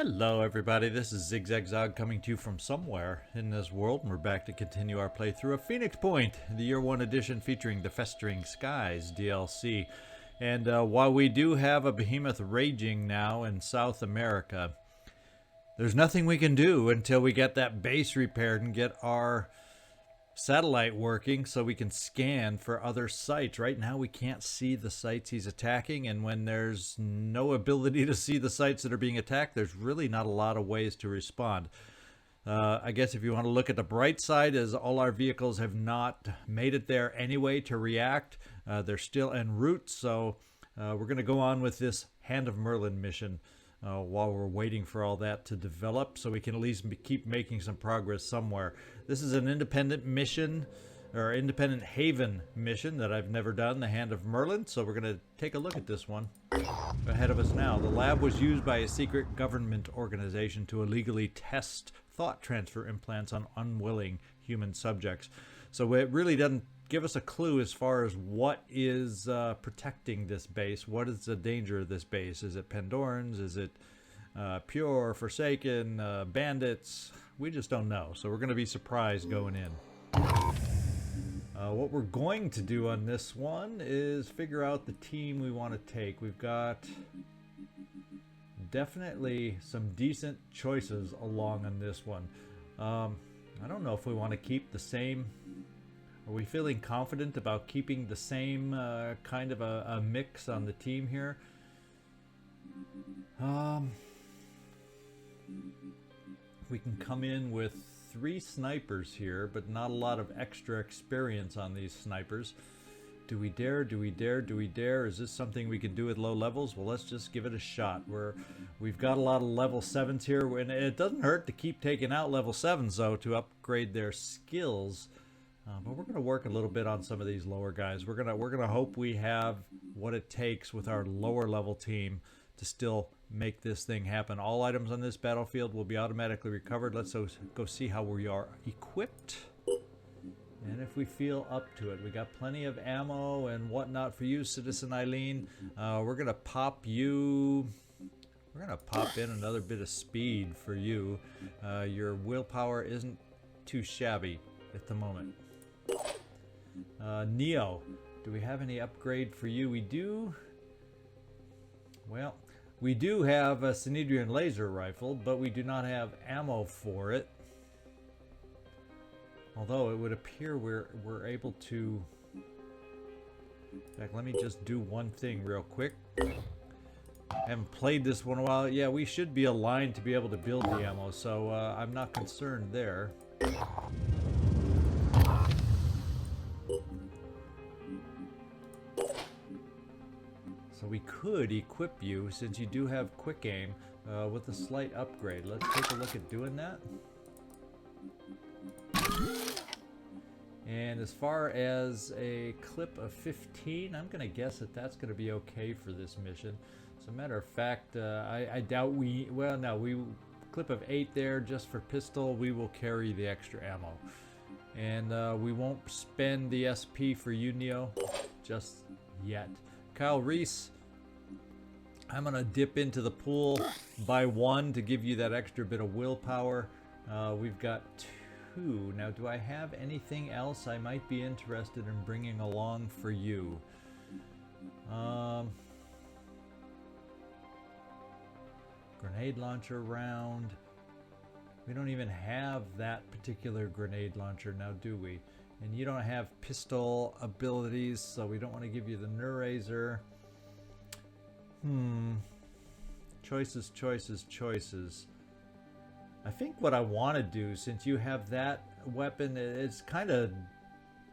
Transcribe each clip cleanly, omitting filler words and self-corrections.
Hello everybody, this is ZigZagZog coming to you from somewhere in this world, and we're back to continue our playthrough of Phoenix Point, the Year 1 edition featuring the Festering Skies DLC. And while we do have a behemoth raging now in South America, there's nothing we can do until we get that base repaired and get our satellite working so we can scan for other sites. Right now we can't see the sites he's attacking, and when there's no ability to see the sites that are being attacked, there's really not a lot of ways to respond. I guess if you want to look at the bright side, is all our vehicles have not made it there anyway to react. They're still en route, so we're going to go on with this Hand of Merlin mission while we're waiting for all that to develop, so we can at least keep making some progress somewhere. This is an independent mission, or independent haven mission that I've never done, the Hand of Merlin, so we're going to take a look at this one. Ahead of us now, the lab was used by a secret government organization to illegally test thought transfer implants on unwilling human subjects. So it really doesn't give us a clue as far as what is protecting this base. What is the danger of this base? Is it Pandorans? Is it pure, Forsaken, bandits? We just don't know. So we're going to be surprised going in. What we're going to do on this one is figure out the team we want to take. We've got definitely some decent choices along on this one. I don't know if we want to keep the same. Are we feeling confident about keeping the same kind of a mix on the team here? We can come in with 3 snipers here, but not a lot of extra experience on these snipers. Do we dare? Do we dare? Do we dare? Is this something we can do at low levels? Well, let's just give it a shot. We've got a lot of level 7s here, and it doesn't hurt to keep taking out level 7s, though, to upgrade their skills. But we're going to work a little bit on some of these lower guys. We're gonna hope we have what it takes with our lower level team to still make this thing happen. All items on this battlefield will be automatically recovered. Let's go see how we are equipped, and if we feel up to it. We got plenty of ammo and whatnot for you, Citizen Eileen. We're gonna pop you. We're gonna pop in another bit of speed for you. Your willpower isn't too shabby at the moment. Neo, do we have any upgrade for you? We do. Well, we do have a Synedrian laser rifle, but we do not have ammo for it. Although it would appear we're able to. In fact, let me just do one thing real quick. I haven't played this one in a while. Yeah, we should be aligned to be able to build the ammo, so I'm not concerned there. So we could equip you, since you do have quick aim, with a slight upgrade. Let's take a look at doing that. And as far as a clip of 15, I'm going to guess that that's going to be okay for this mission. As a matter of fact, I doubt we clip of 8 there just for pistol. We will carry the extra ammo. And we won't spend the SP for you, Neo, just yet. Kyle Reese, I'm going to dip into the pool by 1 to give you that extra bit of willpower. We've got 2. Now, do I have anything else I might be interested in bringing along for you? Grenade launcher round. We don't even have that particular grenade launcher now, do we? And you don't have pistol abilities, so we don't want to give you the Neurazer. Choices, choices, choices. I think what I want to do, since you have that weapon, it's kind of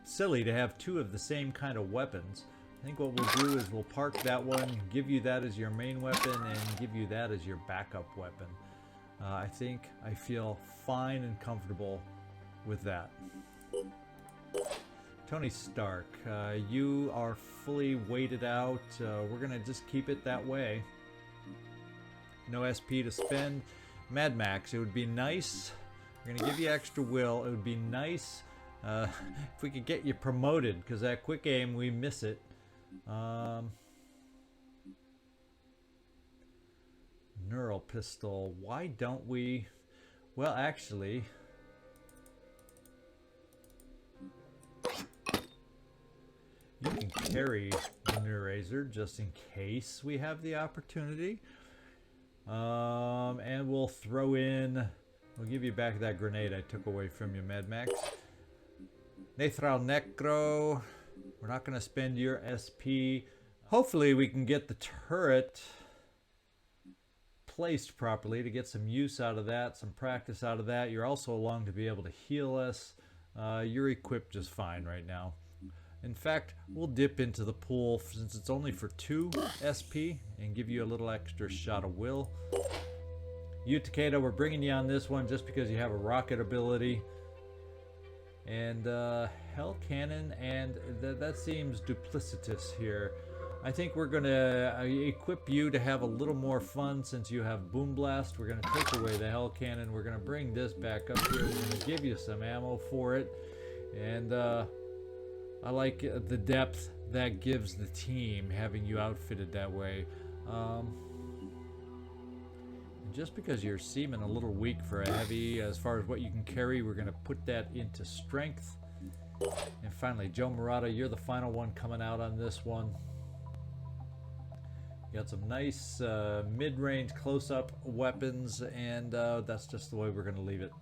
silly to have 2 of the same kind of weapons. I think what we'll do is we'll park that one, give you that as your main weapon, and give you that as your backup weapon. I think I feel fine and comfortable with that. Tony Stark, you are fully weighted out. We're going to just keep it that way. No SP to spend. Mad Max, it would be nice. We're going to give you extra will. It would be nice if we could get you promoted, because that quick aim, we miss it. neural pistol. Why don't we? Well, actually, you can carry the Neurazer just in case we have the opportunity. And we'll throw in, we'll give you back that grenade I took away from you, Mad Max. Nathrall Necro. We're not going to spend your SP. Hopefully we can get the turret placed properly to get some use out of that, some practice out of that. You're also along to be able to heal us. You're equipped just fine right now. In fact, we'll dip into the pool since it's only for 2 SP and give you a little extra shot of will. You, Takeda, we're bringing you on this one just because you have a rocket ability. And Hell Cannon, and that seems duplicitous here. I think we're going to equip you to have a little more fun since you have Boom Blast. We're going to take away the Hell Cannon. We're going to bring this back up here. We're going to give you some ammo for it. And I like the depth that gives the team having you outfitted that way. Just because you're seeming a little weak for a heavy as far as what you can carry, we're going to put that into strength. And finally, Joe Marotta, you're the final one coming out on this one. You got some nice mid-range close-up weapons, and that's just the way we're going to leave it.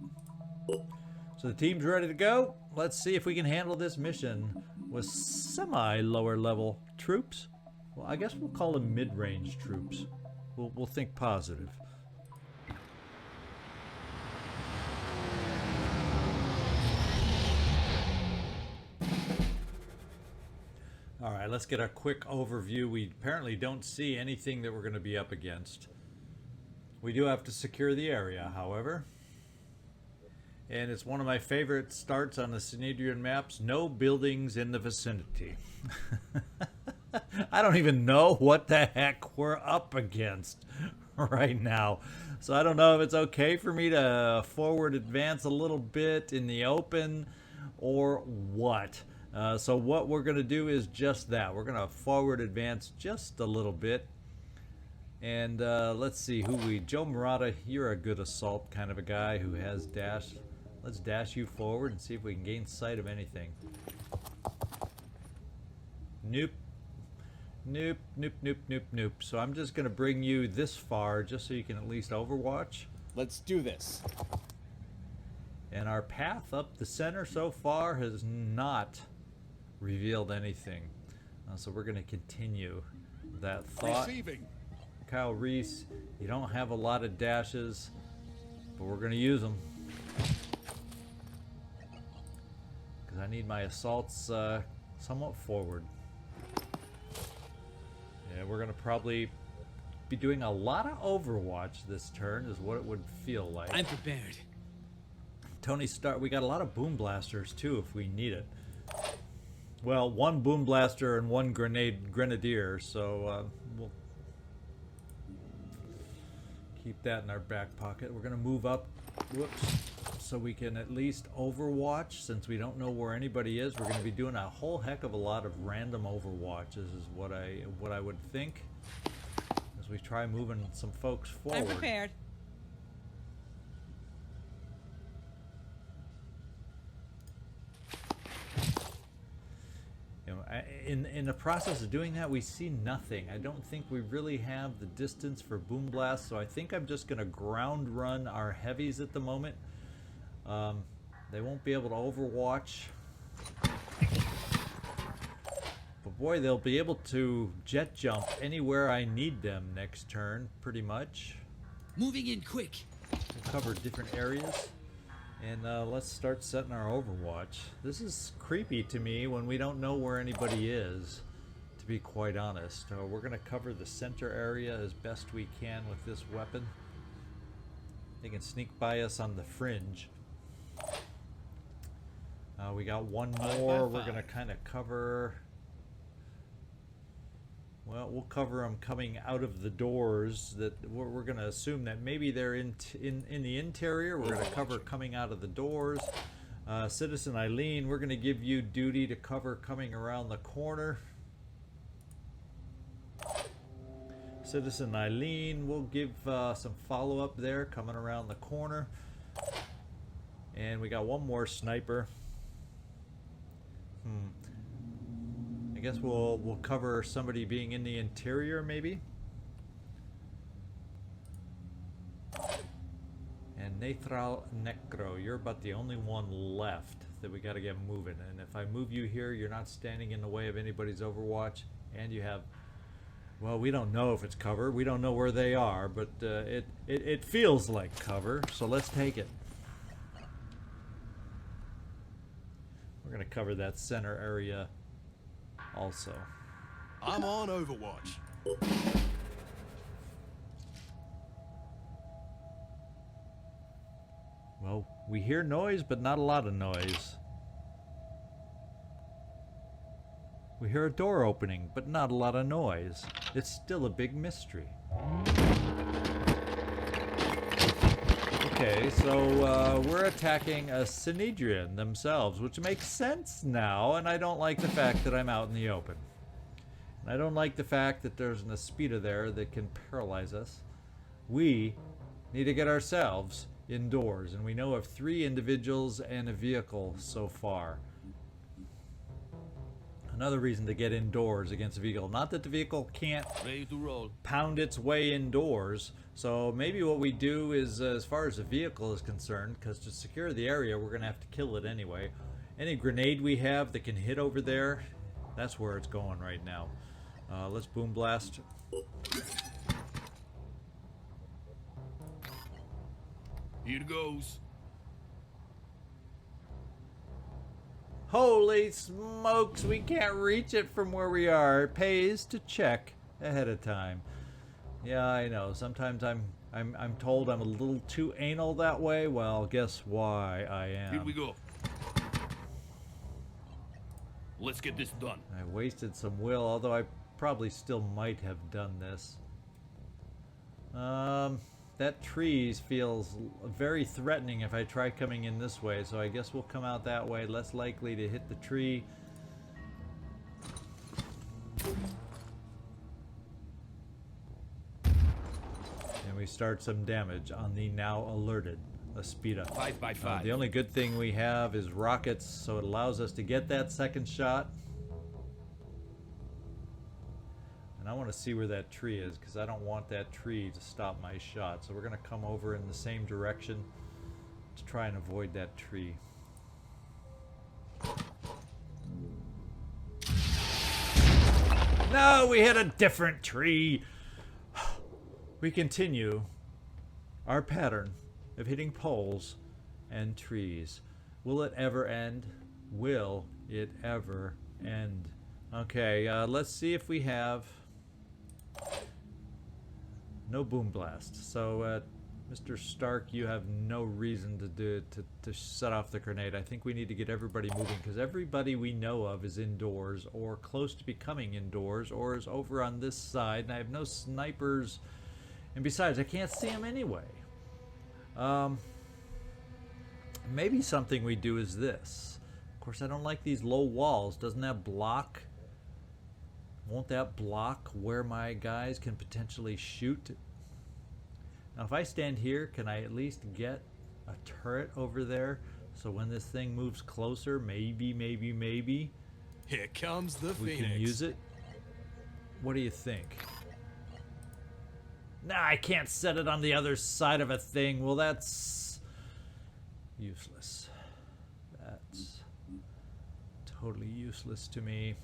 So the team's ready to go. Let's see if we can handle this mission with semi-lower level troops. Well, I guess we'll call them mid-range troops. We'll think positive. All right, let's get a quick overview. We apparently don't see anything that we're going to be up against. We do have to secure the area, however. And it's one of my favorite starts on the Synedrian maps. No buildings in the vicinity. I don't even know what the heck we're up against right now. So I don't know if it's okay for me to forward advance a little bit in the open or what. So what we're going to do is just that. We're going to forward advance just a little bit. And let's see who we... Joe Marotta, you're a good assault kind of a guy who has dash. Let's dash you forward and see if we can gain sight of anything. Nope. Nope, nope, nope, nope, nope. So I'm just going to bring you this far just so you can at least overwatch. Let's do this. And our path up the center so far has not revealed anything. So we're going to continue that thought. Receiving. Kyle Reese, you don't have a lot of dashes, but we're going to use them. Because I need my assaults somewhat forward. Yeah, we're going to probably be doing a lot of Overwatch this turn, is what it would feel like. I'm prepared. Tony Stark, we got a lot of boom blasters too if we need it. Well, one boom blaster and one grenadier, so we'll keep that in our back pocket. We're going to move up, whoops, so we can at least overwatch. Since we don't know where anybody is, we're going to be doing a whole heck of a lot of random overwatches is what I would think as we try moving some folks forward. I'm prepared. In the process of doing that, we see nothing. I don't think we really have the distance for Boom Blast, so I think I'm just going to ground run our heavies at the moment. They won't be able to overwatch. But boy, they'll be able to jet jump anywhere I need them next turn, pretty much. Moving in quick. We'll cover different areas. And let's start setting our overwatch. This is creepy to me when we don't know where anybody is, to be quite honest. We're going to cover the center area as best we can with this weapon. They can sneak by us on the fringe. We got one more. We're going to kind of cover... Well, we'll cover them coming out of the doors. That we're going to assume that maybe they're in the interior. We're going to cover coming out of the doors. Citizen Eileen, we're going to give you duty to cover coming around the corner. Citizen Eileen will give some follow-up there, coming around the corner. And we got one more sniper. I guess we'll cover somebody being in the interior, maybe. And Nathrall Necro, you're about the only one left that we got to get moving. And if I move you here, you're not standing in the way of anybody's overwatch, and you have, well, we don't know if it's cover. We don't know where they are, but it feels like cover, so let's take it. We're going to cover that center area also. I'm on Overwatch. Well, we hear noise, but not a lot of noise. We hear a door opening, but not a lot of noise. It's still a big mystery. Okay, so we're attacking a Synedrian themselves, which makes sense now, and I don't like the fact that I'm out in the open. And I don't like the fact that there's an Aspida there that can paralyze us. We need to get ourselves indoors, and we know of 3 individuals and a vehicle so far. Another reason to get indoors against a vehicle. Not that the vehicle can't pound its way indoors. So maybe what we do is, as far as the vehicle is concerned, because to secure the area, we're going to have to kill it anyway. Any grenade we have that can hit over there, that's where it's going right now. Let's boom blast. Here goes. Holy smokes, we can't reach it from where we are. It pays to check ahead of time. Yeah, I know. Sometimes I'm told I'm a little too anal that way. Well, guess why I am. Here we go. Let's get this done. I wasted some will, although I probably still might have done this. That tree feels very threatening if I try coming in this way, so I guess we'll come out that way, less likely to hit the tree. And we start some damage on the now alerted Aspida. 5 by 5. The only good thing we have is rockets, so it allows us to get that second shot. And I want to see where that tree is, because I don't want that tree to stop my shot. So we're going to come over in the same direction to try and avoid that tree. No, we hit a different tree. We continue our pattern of hitting poles and trees. Will it ever end? Will it ever end? Okay, let's see if we have no boom blast. So, Mr. Stark, you have no reason to set off the grenade. I think we need to get everybody moving, because everybody we know of is indoors or close to becoming indoors or is over on this side, and I have no snipers. And besides, I can't see them anyway. Maybe something we do is this. Of course, I don't like these low walls. Doesn't that block? Won't that block where my guys can potentially shoot? Now, if I stand here, can I at least get a turret over there? So when this thing moves closer, maybe, Here comes the we Phoenix. can use it. What do you think? Nah, I can't set it on the other side of a thing. Well, that's useless. That's totally useless to me.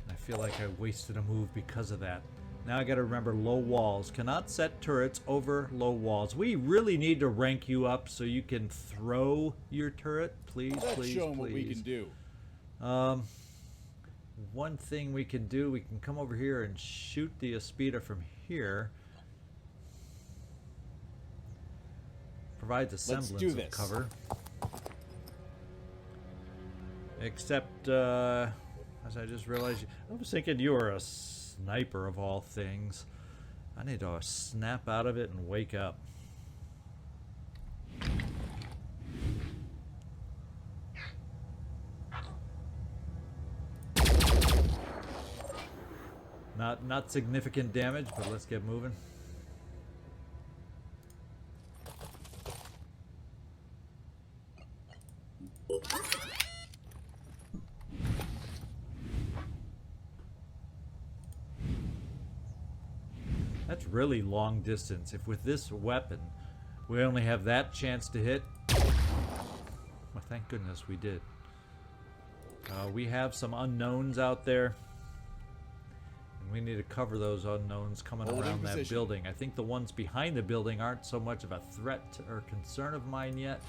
I feel like I wasted a move because of that. Now I gotta remember low walls. Cannot set turrets over low walls. We really need to rank you up so you can throw your turret. Please, Let's show them what we can do. One thing we can do, we can come over here and shoot the Aspida from here. Provides a semblance of cover. Except, as I just realized, I was thinking you were a sniper of all things. I need to snap out of it and wake up. Not significant damage, but let's get moving. That's really long distance. If with this weapon we only have that chance to hit, well, thank goodness we did. We have some unknowns out there, and we need to cover those unknowns coming around that building. I think the ones behind the building aren't so much of a threat or concern of mine yet.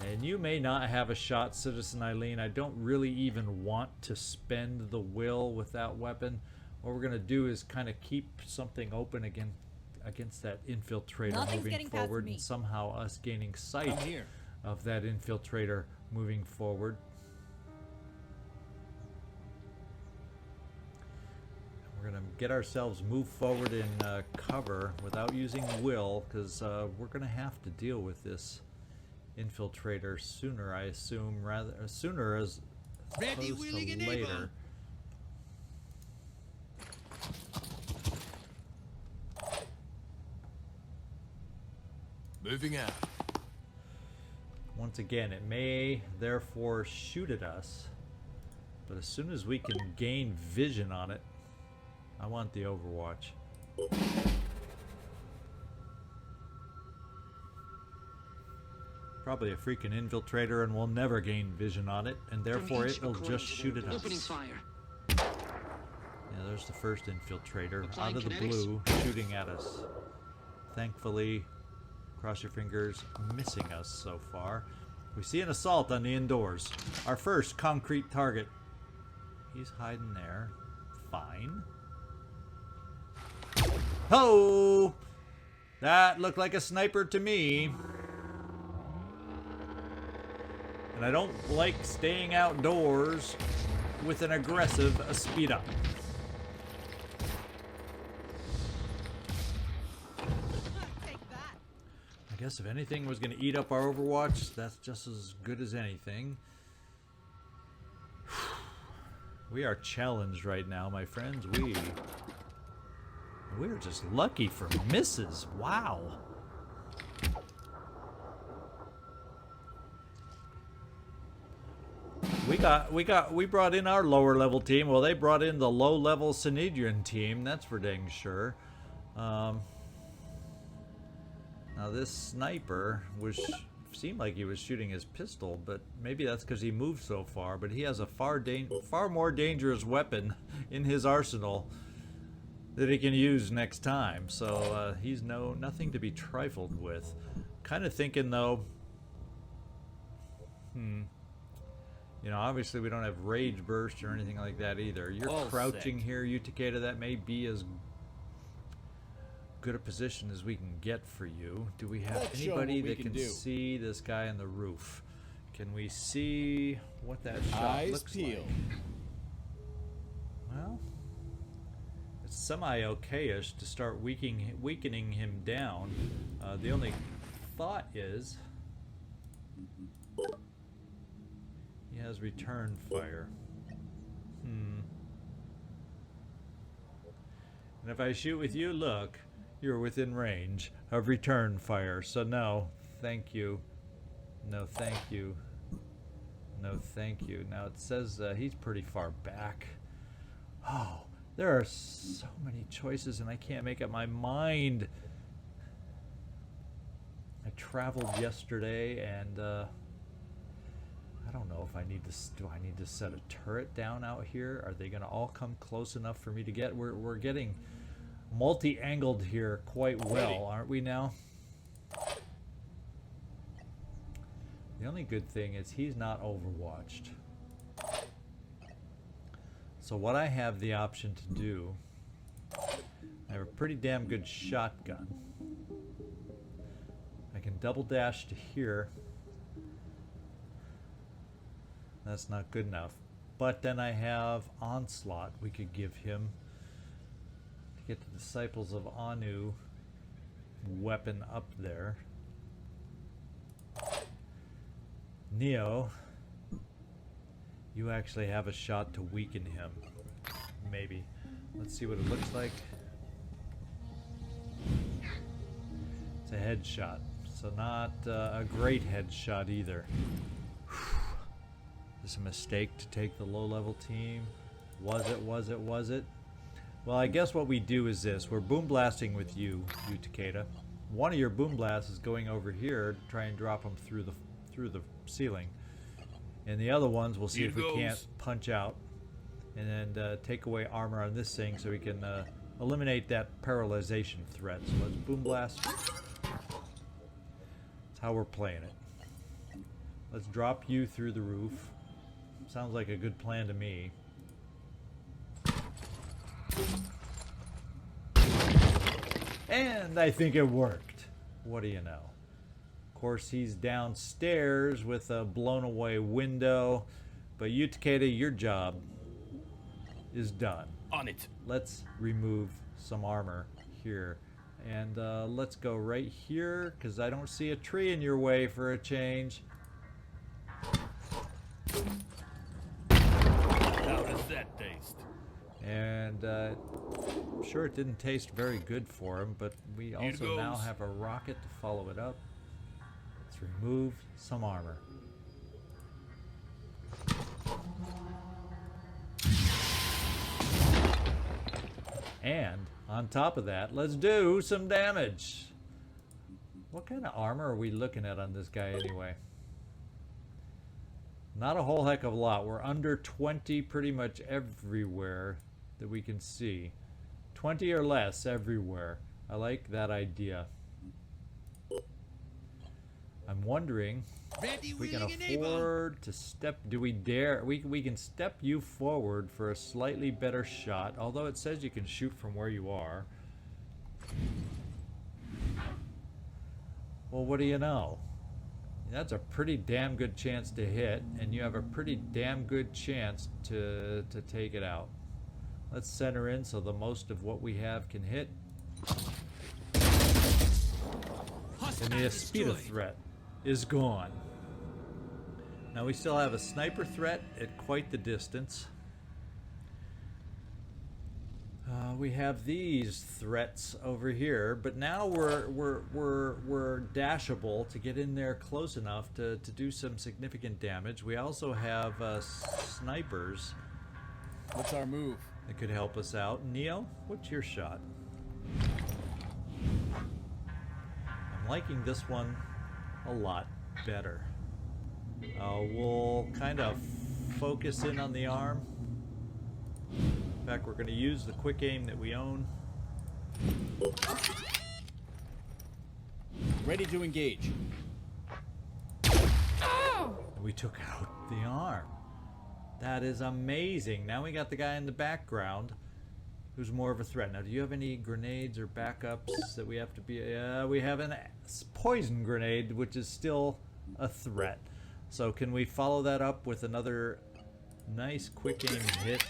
And you may not have a shot, Citizen Eileen. I don't really even want to spend the will with that weapon. What we're going to do is kind of keep something open against that infiltrator moving forward, and somehow us gaining sight of that infiltrator moving forward. We're going to get ourselves moved forward in cover without using will, because we're going to have to deal with this infiltrator sooner, I assume, rather sooner as opposed to later. Moving out. Once again, it may therefore shoot at us, but as soon as we can gain vision on it, I want the overwatch. Probably a freaking infiltrator, and we'll never gain vision on it, and therefore it'll just shoot at us. Opening fire. Yeah, there's the first infiltrator out of the blue shooting at us. Thankfully, cross your fingers, missing us so far. We see an assault on the indoors. Our first concrete target. He's hiding there. Fine. Ho! That looked like a sniper to me. And I don't like staying outdoors with an aggressive speed up. I guess if anything was going to eat up our Overwatch, that's just as good as anything. We are challenged right now, my friends. We're just lucky for misses. Wow. We brought in our lower level team. Well, they brought in the low level Synedrian team. That's for dang sure. Now this sniper seemed like he was shooting his pistol, but maybe that's because he moved so far. But he has a far more dangerous weapon in his arsenal that he can use next time. So he's nothing to be trifled with. Kind of thinking though, you know, obviously we don't have rage burst or anything like that either. You're crouching here, you Takeda. That may be as good a position as we can get for you. Do we have anybody that can see this guy on the roof? Can we see what that shot looks like? Well, it's semi-okay-ish to start weakening him down. The only thought is he has return fire. And if I shoot with you, look, you're within range of return fire. So no, thank you. No, thank you. No, thank you. Now it says he's pretty far back. Oh, there are so many choices and I can't make up my mind. I traveled yesterday and I don't know if I need to. Do I need to set a turret down out here? Are they going to all come close enough for me to get? We're getting multi-angled here quite well, aren't we now? The only good thing is he's not overwatched. So what I have the option to do, I have a pretty damn good shotgun. I can double dash to here. That's not good enough. But then I have Onslaught we could give him to get the Disciples of Anu weapon up there. Neo, you actually have a shot to weaken him. Maybe. Let's see what it looks like. It's a headshot, so not a great headshot either. Is this a mistake to take the low-level team? Was it? Was it? Was it? Well, I guess what we do is this. We're boom blasting with you Takeda. One of your boom blasts is going over here to try and drop them through the ceiling. And the other ones, we'll see if we can't punch out and then take away armor on this thing so we can eliminate that paralyzation threat. So let's boom blast. That's how we're playing it. Let's drop you through the roof. Sounds like a good plan to me. And I think it worked. What do you know? Of course, he's downstairs with a blown away window. But you, Takeda, your job is done. On it. Let's remove some armor here. And let's go right here, because I don't see a tree in your way for a change. How does that taste? And I'm sure it didn't taste very good for him, but we also now have a rocket to follow it up. Let's remove some armor. And on top of that, let's do some damage. What kind of armor are we looking at on this guy anyway? Not a whole heck of a lot. We're under 20 pretty much everywhere that we can see. 20 or less everywhere. I like that idea. I'm wondering if we can afford to step. Do we dare? We can step you forward for a slightly better shot, although it says you can shoot from where you are. Well, what do you know? That's a pretty damn good chance to hit, and you have a pretty damn good chance to take it out. Let's center in so the most of what we have can hit. And the Aspida threat is gone. Now we still have a sniper threat at quite the distance. We have these threats over here, but now we're dashable to get in there close enough to do some significant damage. We also have snipers. What's our move? That could help us out. Neo, what's your shot? I'm liking this one a lot better. We'll kind of focus in on the arm. In fact, we're going to use the quick aim that we own. Ready to engage. And we took out the arm. That is amazing. Now we got the guy in the background who's more of a threat. Now, do you have any grenades or backups that we have to be... we have a poison grenade, which is still a threat. So can we follow that up with another nice quick aim hit,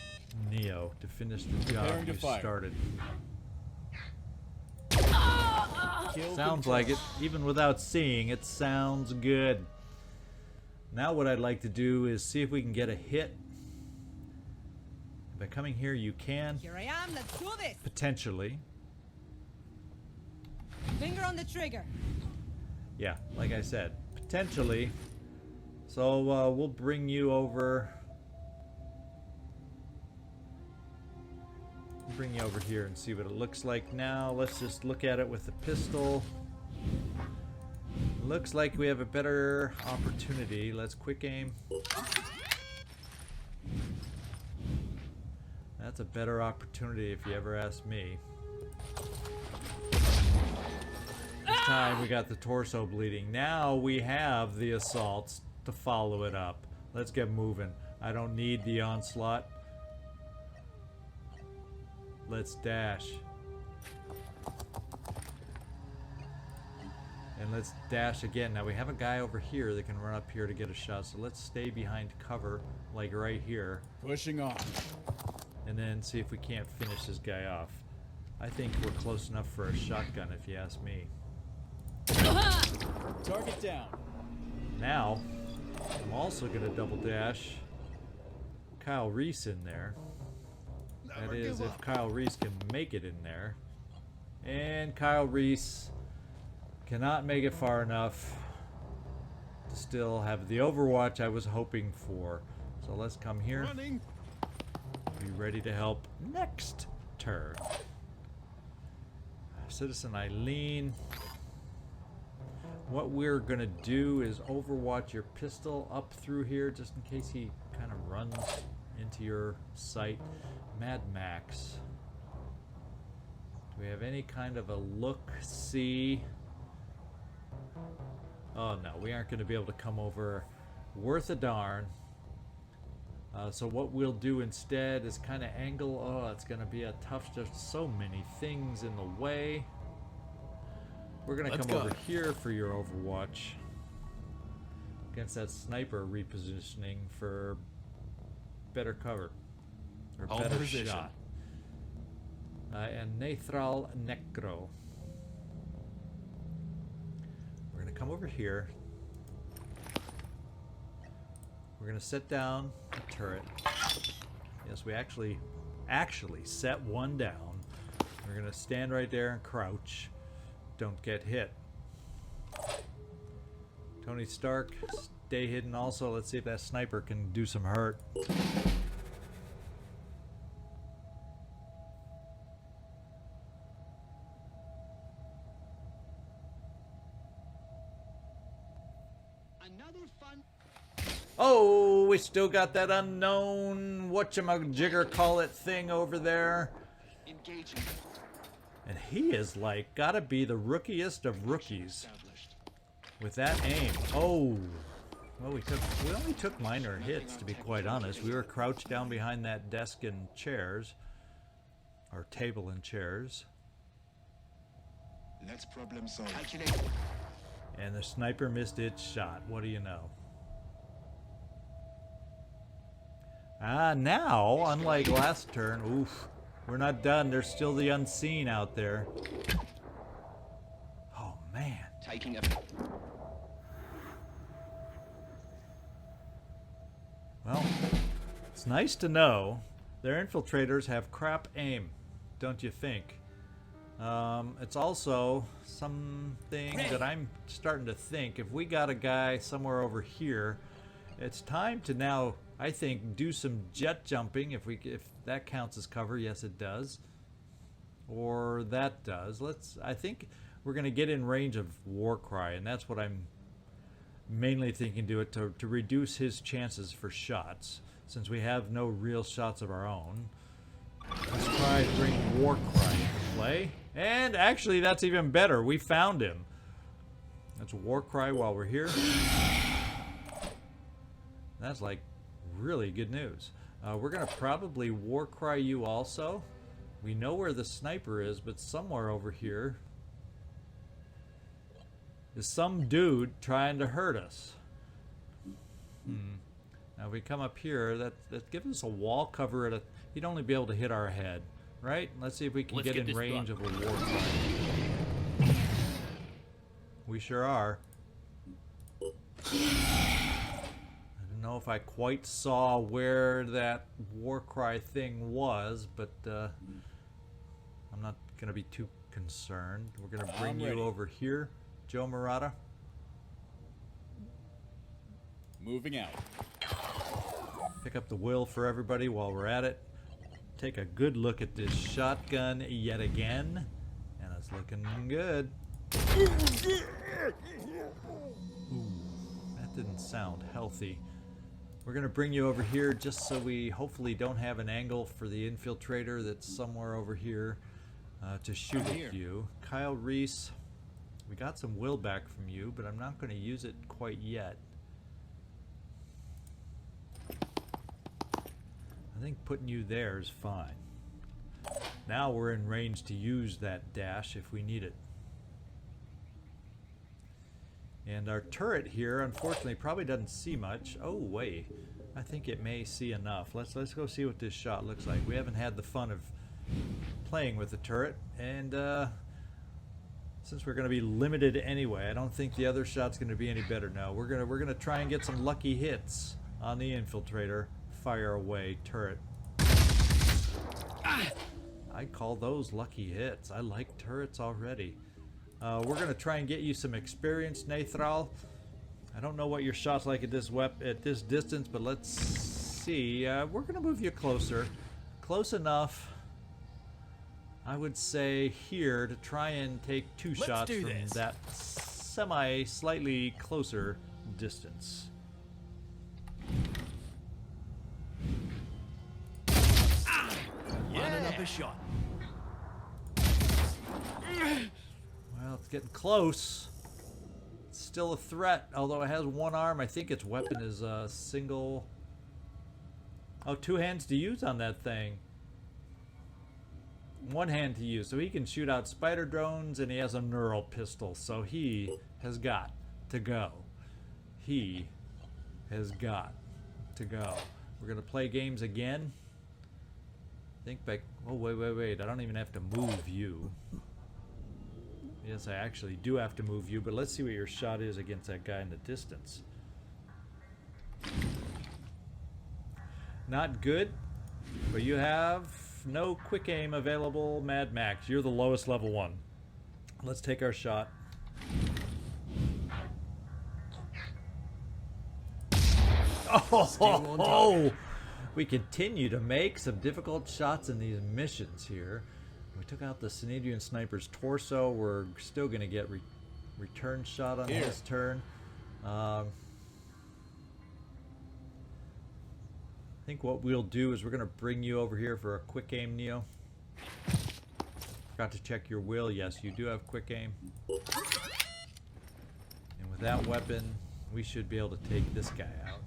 Neo, to finish the job you started? Sounds like it. Even without seeing, it sounds good. Now what I'd like to do is see if we can get a hit. By coming here, you can. Here I am. Let's do this. Potentially. Finger on the trigger. Yeah, like I said, potentially. So we'll bring you over. Bring you over here and see what it looks like now. Let's just look at it with the pistol. Looks like we have a better opportunity. Let's quick aim. That's a better opportunity if you ever ask me. This time we got the torso bleeding. Now we have the assaults to follow it up. Let's get moving. I don't need the onslaught. Let's dash. And let's dash again. Now we have a guy over here that can run up here to get a shot, so let's stay behind cover, like right here. Pushing on. And then see if we can't finish this guy off. I think we're close enough for a shotgun, if you ask me. Target down. Now, I'm also going to double dash Kyle Reese in there. That is, if Kyle Reese can make it in there. And Kyle Reese cannot make it far enough to still have the overwatch I was hoping for. So let's come here. Running. Be ready to help next turn. Citizen Eileen. What we're gonna do is overwatch your pistol up through here just in case he kind of runs into your sight. Mad Max. Do we have any kind of a look-see? Oh no, we aren't going to be able to come over worth a darn. So what we'll do instead is kind of angle. Oh, it's going to be a tough, just so many things in the way. We're going to come over here for your overwatch against that sniper repositioning for better cover. Or better shot. And Nathrall Necro. We're going to come over here. We're going to set down a turret. Yes, we actually set one down. We're going to stand right there and crouch. Don't get hit. Tony Stark, stay hidden also. Let's see if that sniper can do some hurt. Oh, we still got that unknown whatchamajigger call it thing over there. Engaging. And he is like gotta be the rookiest of rookies with that aim. Oh, well, we only took minor hits, to be quite honest. We were crouched down behind that desk and chairs, or table and chairs. Let's problem solve. And the sniper missed its shot. What do you know? Now, unlike last turn, oof, we're not done. There's still the unseen out there. Oh, man. Taking a... Well, it's nice to know their infiltrators have crap aim, don't you think? It's also something that I'm starting to think. If we got a guy somewhere over here, it's time to now, I think, do some jet jumping. If that counts as cover, yes, it does. Or that does. I think we're going to get in range of Warcry, and that's what I'm mainly thinking to reduce his chances for shots, since we have no real shots of our own. Let's try to bring Warcry into play. And actually, that's even better. We found him. Let's Warcry while we're here. That's like really good news. We're going to probably Warcry you also. We know where the sniper is, but somewhere over here is some dude trying to hurt us. Now if we come up here, that gives us a wall cover he'd only be able to hit our head, right? Let's see if we can get in range of a Warcry. We sure are. I don't know if I quite saw where that Warcry thing was, but I'm not going to be too concerned. We're going to bring you over here, Joe Marotta. Moving out. Pick up the will for everybody while we're at it. Take a good look at this shotgun yet again, and it's looking good. Ooh, that didn't sound healthy. We're going to bring you over here just so we hopefully don't have an angle for the infiltrator that's somewhere over here to shoot at you. Kyle Reese, we got some will back from you, but I'm not going to use it quite yet. I think putting you there is fine. Now we're in range to use that dash if we need it. And our turret here, unfortunately, probably doesn't see much. Oh, wait. I think it may see enough. Let's go see what this shot looks like. We haven't had the fun of playing with the turret. And since we're going to be limited anyway, I don't think the other shot's going to be any better now. We're gonna try and get some lucky hits on the infiltrator. Fire away, turret. I call those lucky hits. I like turrets already. We're going to try and get you some experience, Nathrall. I don't know what your shot's like at this distance, but let's see. We're going to move you closer. Close enough, I would say, here to try and take two shots from that slightly closer distance. Lining up a shot. Well, it's getting close. It's still a threat, although it has one arm. I think its weapon is a single... Oh, two hands to use on that thing. One hand to use. So he can shoot out spider drones, and he has a neural pistol. So he has got to go. He has got to go. We're going to play games again. Think back. Oh, wait. I don't even have to move you. Yes, I actually do have to move you, but let's see what your shot is against that guy in the distance. Not good, but you have no quick aim available, Mad Max. You're the lowest level one. Let's take our shot. Oh, we continue to make some difficult shots in these missions here. We took out the Synedian sniper's torso. We're still going to get return shot on his turn. I think what we'll do is we're going to bring you over here for a quick aim, Neo. Forgot to check your will. Yes, you do have quick aim. And with that weapon, we should be able to take this guy out.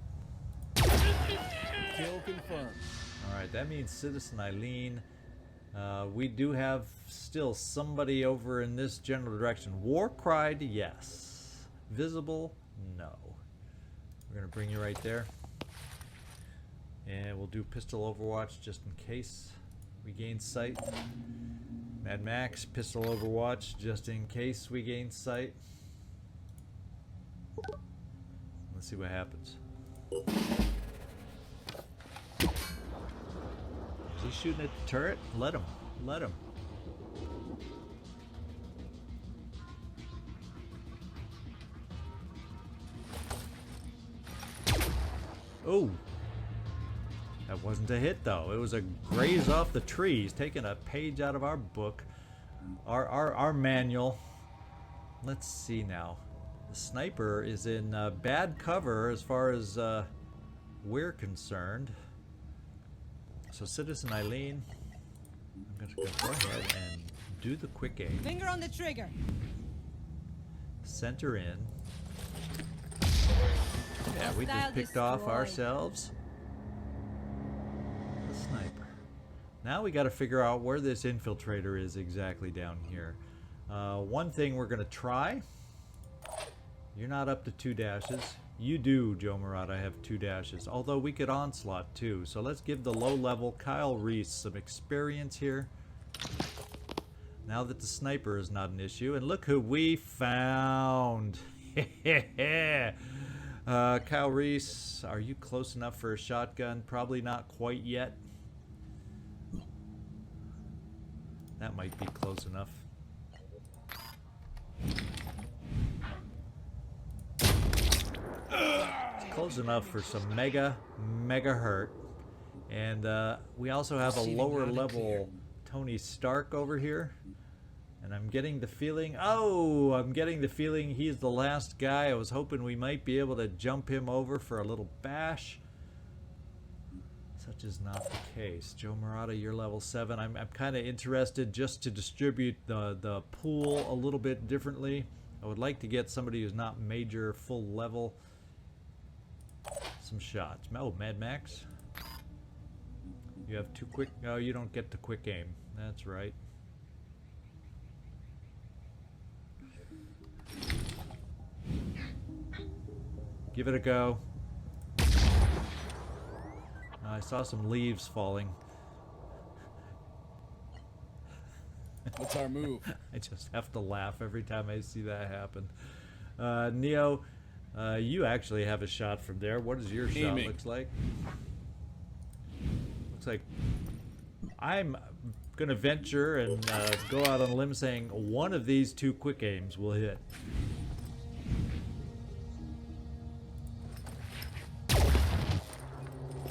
Kill confirmed. Alright, that means Citizen Eileen. We do have still somebody over in this general direction. War Cried, yes. Visible, no. We're going to bring you right there. And we'll do pistol overwatch just in case we gain sight. Mad Max, pistol overwatch just in case we gain sight. Let's see what happens. Is he shooting at the turret? Let him. Let him. Oh. That wasn't a hit though. It was a graze off the trees, taking a page out of our book. Our manual. Let's see now. The sniper is in bad cover as far as we're concerned. So Citizen Eileen, I'm going to go ahead and do the quick aim. Finger on the trigger. Center in. Yeah, we just Hostile picked off destroyed. ourselves the sniper. Now we got to figure out where this infiltrator is exactly down here. One thing we're going to try. You're not up to 2 dashes. You do, Joe Marotta, have 2 dashes. Although we could onslaught too. So let's give the low level Kyle Reese some experience here. Now that the sniper is not an issue. And look who we found. Kyle Reese, are you close enough for a shotgun? Probably not quite yet. That might be close enough. Close enough for some mega hurt. And we also have a lower level Tony Stark over here. And I'm getting the feeling, he's the last guy. I was hoping we might be able to jump him over for a little bash. Such is not the case. Joe Marotta, you're level 7. I'm kind of interested just to distribute the pool a little bit differently. I would like to get somebody who's not major full level. Some shots. Oh, Mad Max. You have 2 quick... No, you don't get the quick aim. That's right. Give it a go. I saw some leaves falling. What's our move? I just have to laugh every time I see that happen. Neo, you actually have a shot from there. What does your shot Aiming. looks like? Looks like I'm going to venture and go out on a limb saying one of these two quick aims will hit.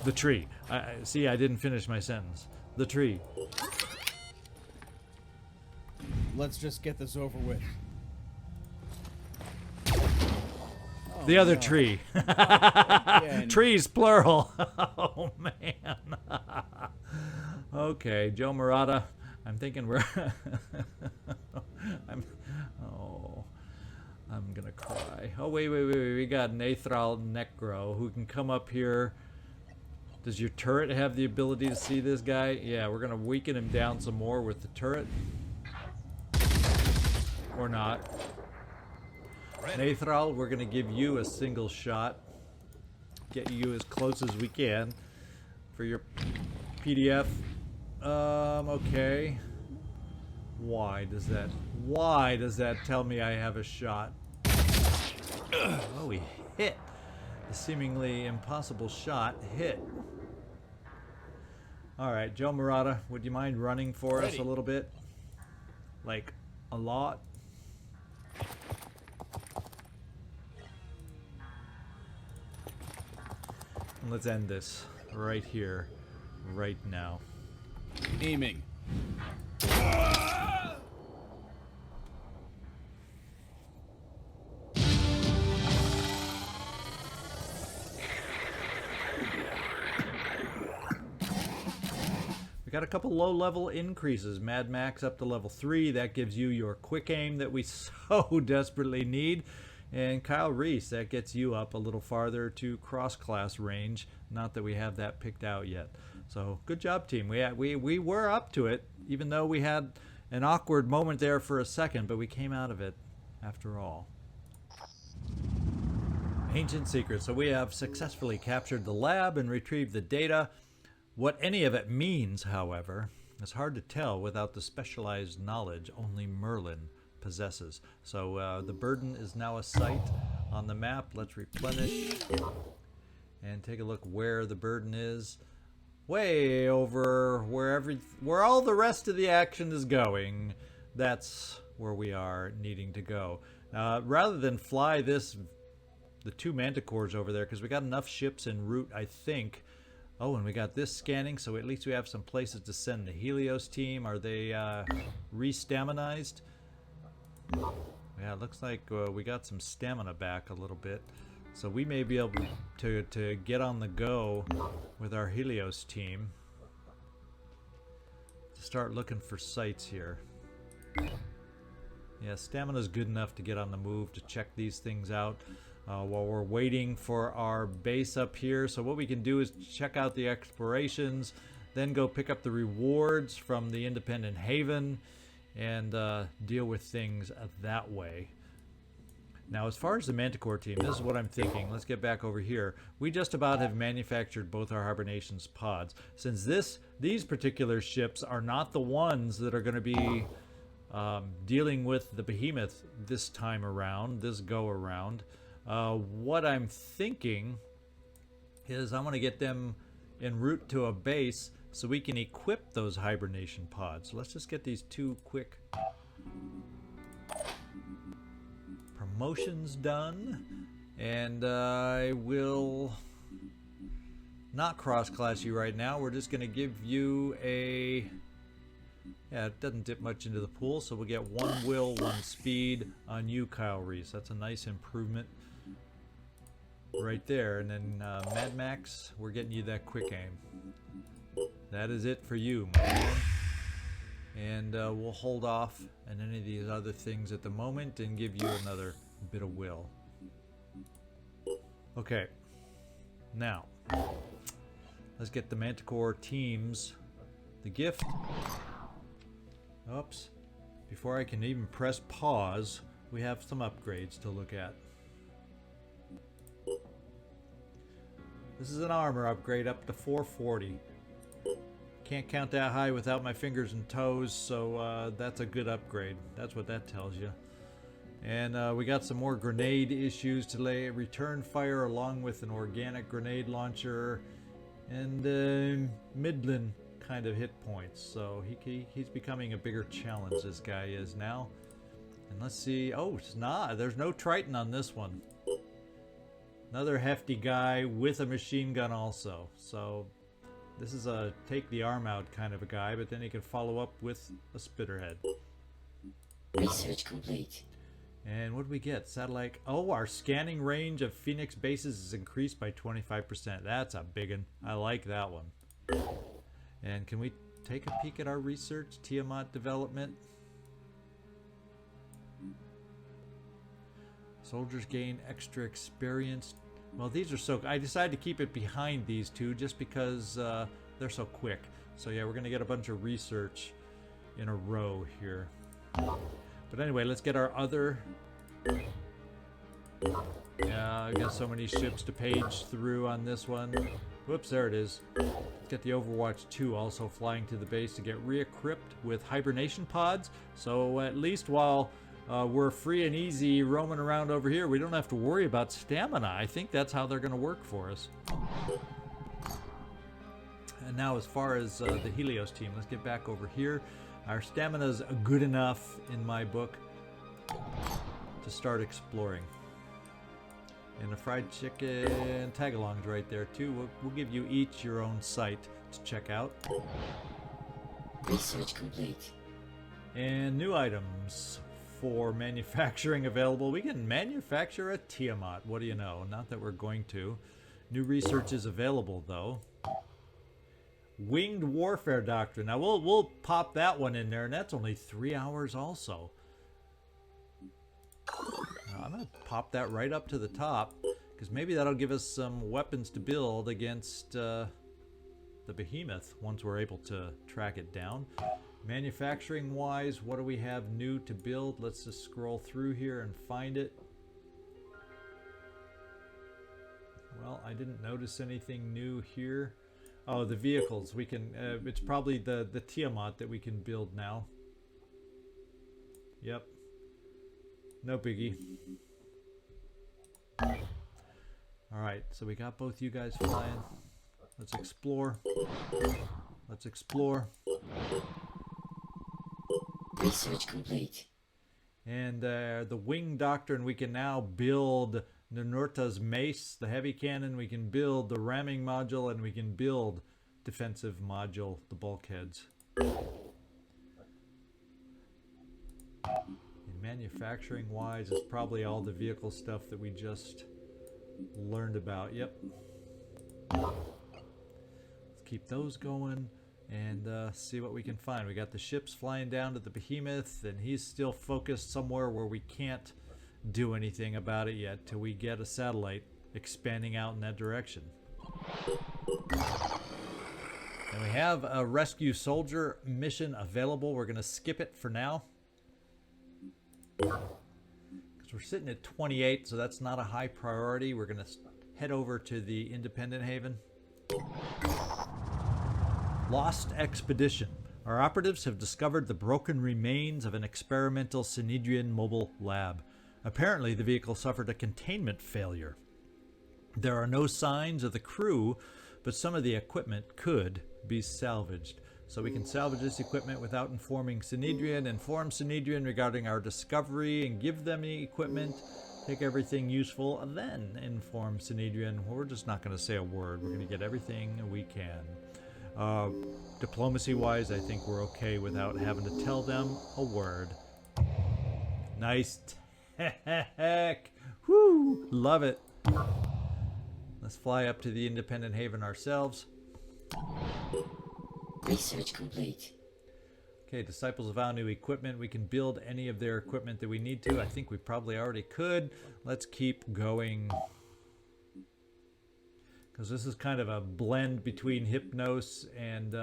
The tree. See, I didn't finish my sentence. The tree. Let's just get this over with. The other tree. Again. Trees, plural. Oh, man. Okay, Joe Marotta. I'm thinking we're... I'm gonna cry. Oh, wait. We got Nathrall Necro, who can come up here. Does your turret have the ability to see this guy? Yeah, we're gonna weaken him down some more with the turret. Or not. Nathrall, we're gonna give you a single shot. Get you as close as we can for your PDF. Okay. Why does that tell me I have a shot? Oh, he hit. The seemingly impossible shot hit. Alright, Joe Marotta, would you mind running for us a little bit? Like, a lot? And let's end this right here, right now. Aiming. We got a couple low-level increases. Mad Max up to level 3. That gives you your quick aim that we so desperately need. And Kyle Reese, that gets you up a little farther to cross-class range. Not that we have that picked out yet. So good job, team. We were up to it, even though we had an awkward moment there for a second, but we came out of it after all. Ancient Secrets. So we have successfully captured the lab and retrieved the data. What any of it means, however, is hard to tell without the specialized knowledge only Merlin possesses. So the burden is now a site on the map. Let's replenish and take a look where the burden is. Way over where all the rest of the action is going. That's where we are needing to go. Rather than fly the two manticores over there, because we got enough ships en route, I think. Oh, and we got this scanning, so at least we have some places to send the Helios team. Are they re-staminized? Yeah, it looks like we got some stamina back a little bit. So we may be able to get on the go with our Helios team. To start looking for sites here. Yeah, stamina's good enough to get on the move, to check these things out. While we're waiting for our base up here. So what we can do is check out the explorations, then go pick up the rewards from the Independent Haven, and deal with things that way. Now, as far as the Manticore team, this is what I'm thinking. Let's get back over here. We just about have manufactured both our Hibernation's pods. Since these particular ships are not the ones that are going to be dealing with the Behemoth this time around, this go-around, what I'm thinking is I want to get them en route to a base so we can equip those hibernation pods. So let's just get these two quick promotions done, and I will not cross-class you right now. We're just going to give you a... Yeah, it doesn't dip much into the pool, so we'll get 1 will, 1 speed on you, Kyle Reese. That's a nice improvement right there. And then Mad Max, we're getting you that quick aim. That is it for you, man. And we'll hold off on any of these other things at the moment and give you another bit of will. Okay. Now, let's get the Manticore teams the gift. Oops. Before I can even press pause, we have some upgrades to look at. This is an armor upgrade up to 440. Can't count that high without my fingers and toes, so that's a good upgrade. That's what that tells you. And we got some more grenade issues to return fire along with an organic grenade launcher and Midland kind of hit points, so he's becoming a bigger challenge, this guy is now. And let's see, oh, it's not, there's no Triton on this one. Another hefty guy with a machine gun also, so this is a take the arm out kind of a guy, but then he can follow up with a spitterhead. Research complete. And what do we get? Satellite. Oh, our scanning range of Phoenix bases is increased by 25%. That's a big one. I like that one. And can we take a peek at our research? Tiamat development. Soldiers gain extra experience. Well, these are so... I decided to keep it behind these two just because they're so quick. So yeah, we're going to get a bunch of research in a row here. But anyway, let's get our other... Yeah, I've got so many ships to page through on this one. Whoops, there it is. Let's get the Overwatch 2 also flying to the base to get re-equipped with hibernation pods. So at least while we're free and easy roaming around over here, we don't have to worry about stamina. I think that's how they're going to work for us. And now as far as the Helios team, let's get back over here. Our stamina's good enough, in my book, to start exploring. And the fried chicken tag-along's right there, too. We'll give you each your own site to check out. Research complete. And new items for manufacturing available. We can manufacture a Tiamat. What do you know? Not that we're going to. New research is available, though. Winged Warfare Doctrine. Now we'll pop that one in there, and that's only 3 hours also. I'm going to pop that right up to the top, because maybe that'll give us some weapons to build against the behemoth once we're able to track it down. Manufacturing wise, what do we have new to build? Let's just scroll through here and find it. Well, I didn't notice anything new here. Oh, the vehicles. We can. It's probably the Tiamat that we can build now. Yep. No biggie. All right, so we got both you guys flying. Let's explore. Let's explore. Research complete. And the wing doctrine, we can now build Ninurta's mace, the heavy cannon. We can build the ramming module, and we can build defensive module, the bulkheads. And manufacturing wise is probably all the vehicle stuff that we just learned about. Yep. Let's keep those going and see what we can find. We got the ships flying down to the behemoth, and he's still focused somewhere where we can't do anything about it yet till we get a satellite expanding out in that direction. And we have a rescue soldier mission available. We're going to skip it for now because we're sitting at 28, so that's not a high priority. We're going to head over to the Independent Haven. Lost Expedition. Our operatives have discovered the broken remains of an experimental Synedrian mobile lab. Apparently, the vehicle suffered a containment failure. There are no signs of the crew, but some of the equipment could be salvaged. So we can salvage this equipment without informing Synedrian, inform Synedrian regarding our discovery, and give them the equipment, take everything useful, and then inform Synedrian. We're just not going to say a word. We're going to get everything we can. Diplomacy-wise, I think we're okay without having to tell them a word. Nice tech. Woo! Love it. Let's fly up to the Independent Haven ourselves. Research complete. Okay, Disciples of Anu equipment. We can build any of their equipment that we need to. I think we probably already could. Let's keep going. Because this is kind of a blend between Hypnos and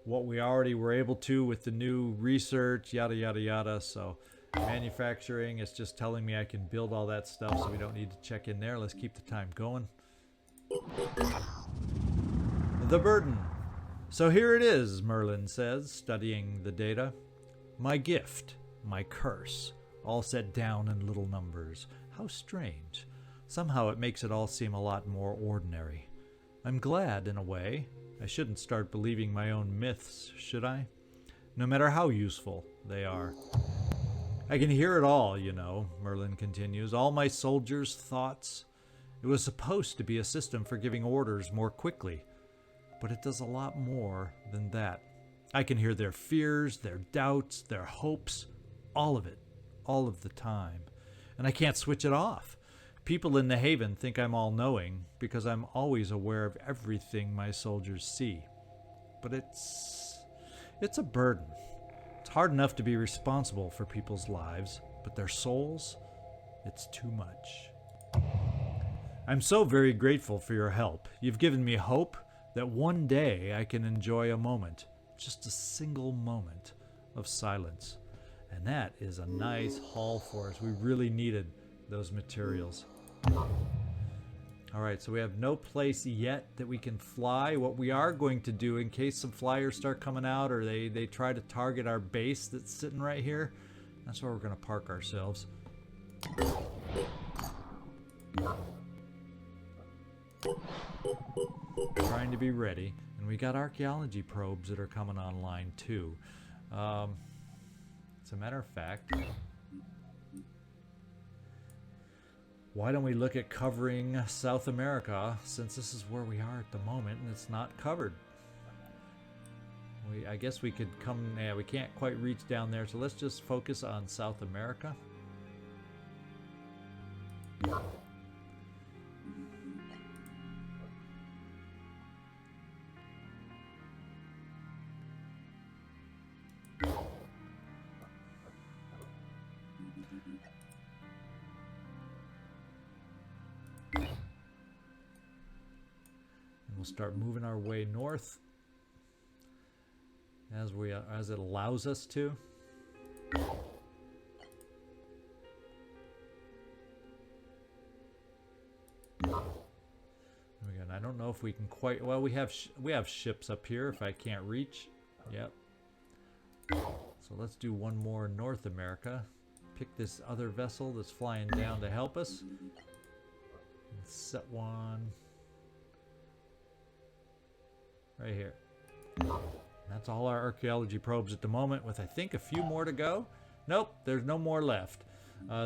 what we already were able to with the new research, yada, yada, yada. So manufacturing is just telling me I can build all that stuff, so we don't need to check in there. Let's keep the time going. The burden. So here it is, Merlin says, studying the data. My gift, my curse, all set down in little numbers. How strange. Somehow it makes it all seem a lot more ordinary. I'm glad, in a way. I shouldn't start believing my own myths, should I? No matter how useful they are. I can hear it all, you know, Merlin continues. All my soldiers' thoughts. It was supposed to be a system for giving orders more quickly, but it does a lot more than that. I can hear their fears, their doubts, their hopes, all of it, all of the time. And I can't switch it off. People in the Haven think I'm all-knowing because I'm always aware of everything my soldiers see. But it's a burden. It's hard enough to be responsible for people's lives, but their souls, it's too much. I'm so very grateful for your help. You've given me hope that one day I can enjoy a moment, just a single moment of silence. And that is a nice haul for us. We really needed those materials. Alright, so we have no place yet that we can fly. What we are going to do, in case some flyers start coming out or they try to target our base that's sitting right here, that's where we're going to park ourselves. Trying to be ready. And we got archaeology probes that are coming online too. As a matter of fact, why don't we look at covering South America, since this is where we are at the moment and it's not covered. I guess we could come, yeah, we can't quite reach down there, so let's just focus on South America. We'll start moving our way north as it allows us to. Again, I don't know if we can quite. Well, we have ships up here. If I can't reach, yep. So let's do one more North America. Pick this other vessel that's flying down to help us. And set one. Right here. That's all our archaeology probes at the moment, with I think a few more to go. Nope, there's no more left.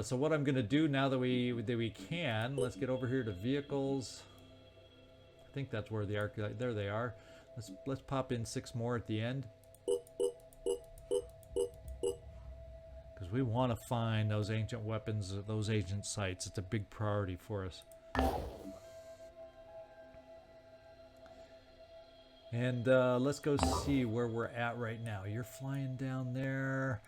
So what I'm going to do now that we can, let's get over here to vehicles. I think that's where the there they are. Let's pop in 6 more at the end, because we want to find those ancient weapons, those ancient sites. It's a big priority for us. And let's go see where we're at right now. You're flying down there.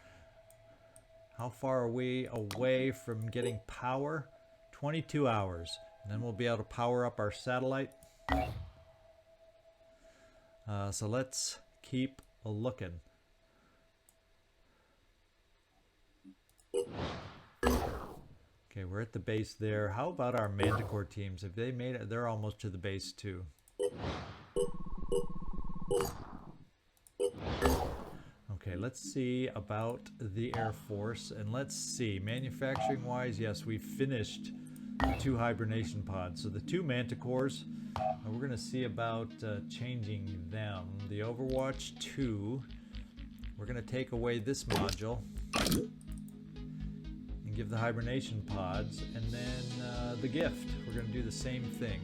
How far are we away from getting power? 22 hours. And then we'll be able to power up our satellite. So let's keep a looking. Okay, we're at the base there. How about our Manticore teams? Have they made it? They're almost to the base too. Okay, let's see about the Air Force, and let's see, manufacturing wise, yes, we've finished 2 hibernation pods. So the 2 Manticores, we're going to see about changing them. The Overwatch 2, we're going to take away this module and give the hibernation pods, and then the gift, we're going to do the same thing.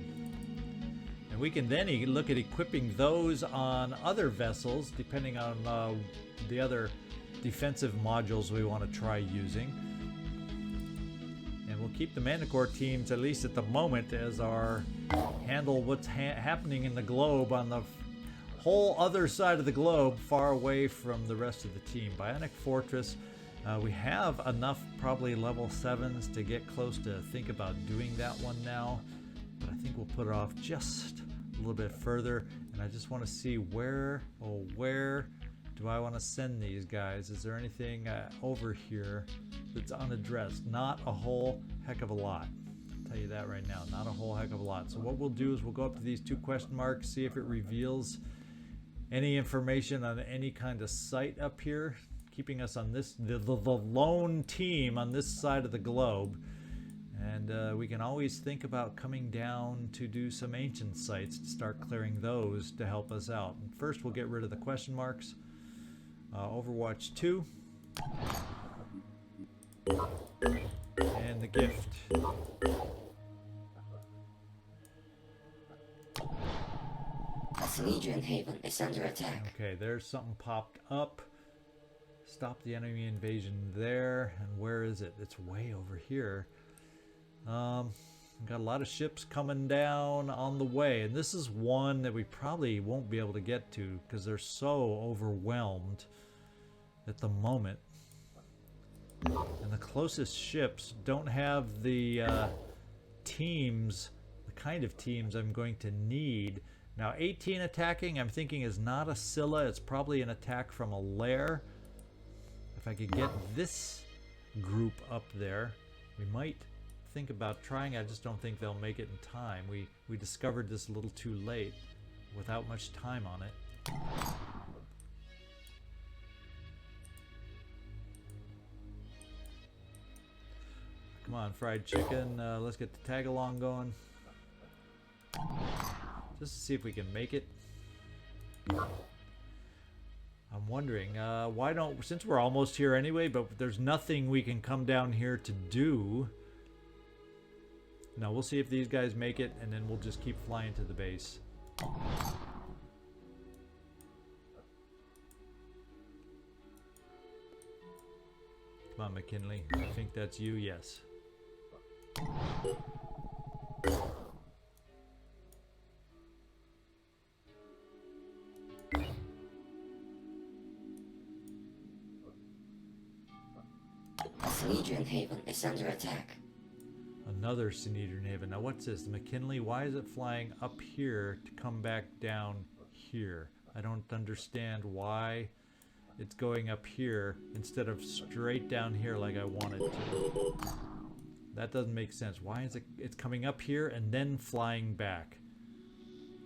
And we can then look at equipping those on other vessels, depending on the other defensive modules we want to try using. And we'll keep the Manticore teams, at least at the moment, as our handle what's happening in the globe on the whole other side of the globe, far away from the rest of the team. Bionic Fortress, we have enough probably level 7s to get close to think about doing that one now. But I think we'll put it off just a little bit further, and I just want to see where do I want to send these guys. Is there anything over here that's unaddressed? Not a whole heck of a lot. I'll tell you that right now, not a whole heck of a lot. So what we'll do is we'll go up to these 2 question marks, see if it reveals any information on any kind of site up here, keeping us on this the lone team on this side of the globe. And we can always think about coming down to do some ancient sites to start clearing those to help us out. And first we'll get rid of the question marks. Overwatch 2. And the gift. Ascendian Haven is under attack. Okay, there's something popped up. Stop the enemy invasion there. And where is it? It's way over here. Got a lot of ships coming down on the way. And this is one that we probably won't be able to get to because they're so overwhelmed at the moment. And the closest ships don't have the teams, the kind of teams I'm going to need. Now 18 attacking I'm thinking is not a Scylla, it's probably an attack from a lair. If I could get this group up there, we might think about trying. I just don't think they'll make it in time. We discovered this a little too late without much time on it. Come on, fried chicken. Let's get the tag along going. Just to see if we can make it. I'm wondering, why don't, since we're almost here anyway, but there's nothing we can come down here to do. No, we'll see if these guys make it, and then we'll just keep flying to the base. Come on, McKinley. I think that's you, yes. Ascendian Haven is under attack. Another Synedrian Haven. Now what's this? The McKinley, why is it flying up here to come back down here? I don't understand why it's going up here instead of straight down here like I wanted to. That doesn't make sense. Why is it's coming up here and then flying back?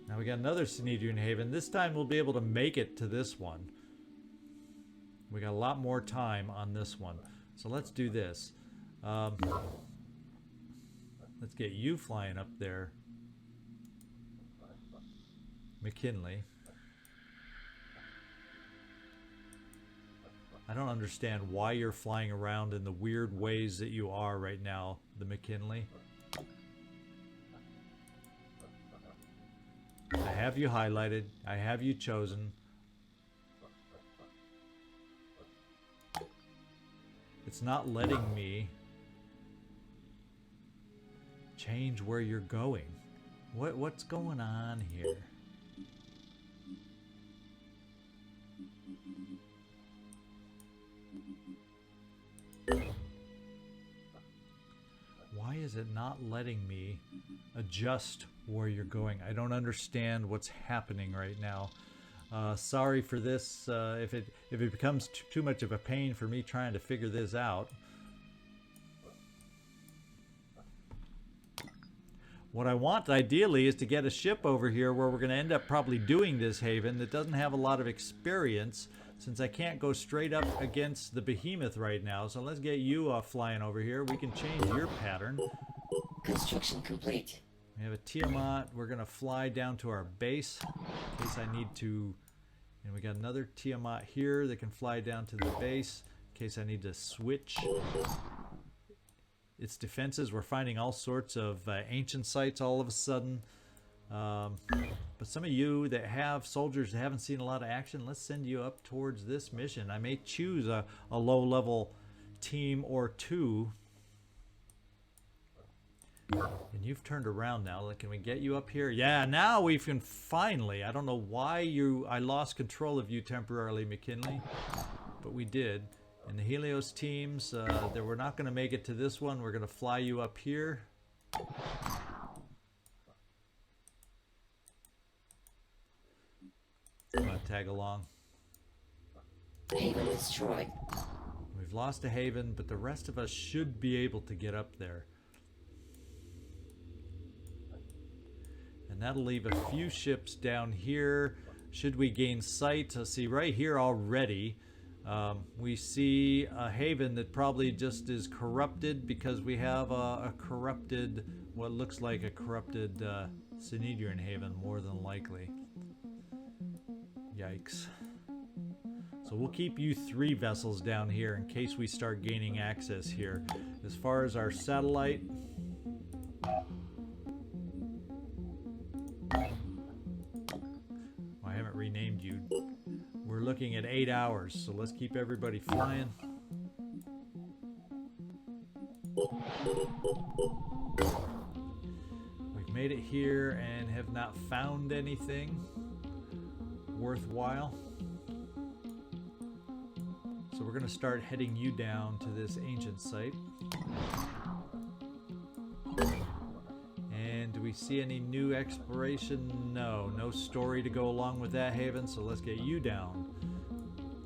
Now we got another Synedrian Haven. This time we'll be able to make it to this one. We got a lot more time on this one. So let's do this. Let's get you flying up there, McKinley. I don't understand why you're flying around in the weird ways that you are right now, the McKinley. I have you highlighted. I have you chosen. It's not letting me change where you're going. What's going on here? Why is it not letting me adjust where you're going? I don't understand what's happening right now. Sorry for this. If it becomes too much of a pain for me trying to figure this out. What I want ideally is to get a ship over here where we're going to end up probably doing this haven that doesn't have a lot of experience, since I can't go straight up against the behemoth right now. So let's get you flying over here. We can change your pattern. Construction complete. We have a Tiamat. We're going to fly down to our base in case I need to. And we got another Tiamat here that can fly down to the base in case I need to switch its defenses. We're finding all sorts of ancient sites all of a sudden. But some of you that have soldiers that haven't seen a lot of action, let's send you up towards this mission. I may choose a low-level team or two. And you've turned around now. Can we get you up here? Yeah, now we can finally. I don't know why I lost control of you temporarily, McKinley, but we did. And the Helios teams, we're not going to make it to this one. We're going to fly you up here. Come on, tag along. Haven destroyed. We've lost a haven, but the rest of us should be able to get up there. And that'll leave a few ships down here. Should we gain sight? See, right here already, We see a haven that probably just is corrupted because we have a corrupted, what looks like a corrupted Synedrian haven, more than likely. Yikes. So we'll keep you 3 vessels down here in case we start gaining access here. As far as our satellite, I haven't renamed you. We're looking at 8 hours, so let's keep everybody flying. We've made it here and have not found anything worthwhile. So we're going to start heading you down to this ancient site. And do we see any new exploration? No, no story to go along with that haven, so let's get you down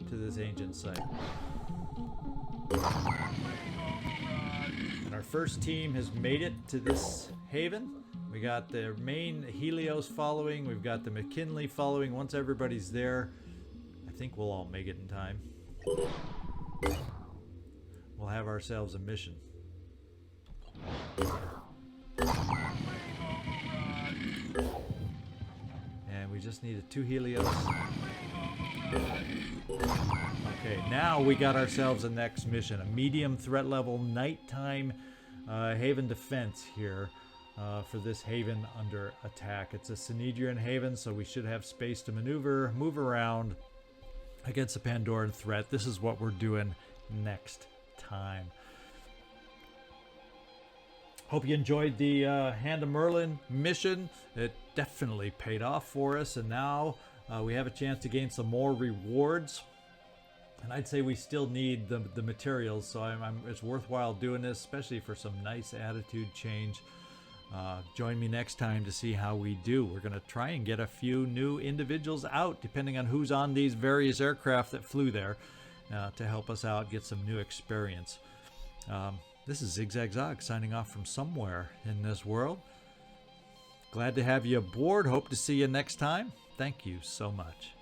to this ancient site. And our first team has made it to this haven. We got the main Helios following, we've got the McKinley following. Once everybody's there, I think we'll all make it in time. We'll have ourselves a mission. And we just needed 2 Helios. Okay, now we got ourselves a next mission. A medium threat level nighttime haven defense here for this haven under attack. It's a Synedrian haven, so we should have space to maneuver, move around against the Pandoran threat. This is what we're doing next time. Hope you enjoyed the Hand of Merlin mission. It definitely paid off for us, and now we have a chance to gain some more rewards. And I'd say we still need the materials, so it's worthwhile doing this, especially for some nice attitude change. Join me next time to see how we do. We're going to try and get a few new individuals out, depending on who's on these various aircraft that flew there, to help us out, get some new experience. This is ZigZagZog signing off from somewhere in this world. Glad to have you aboard. Hope to see you next time. Thank you so much.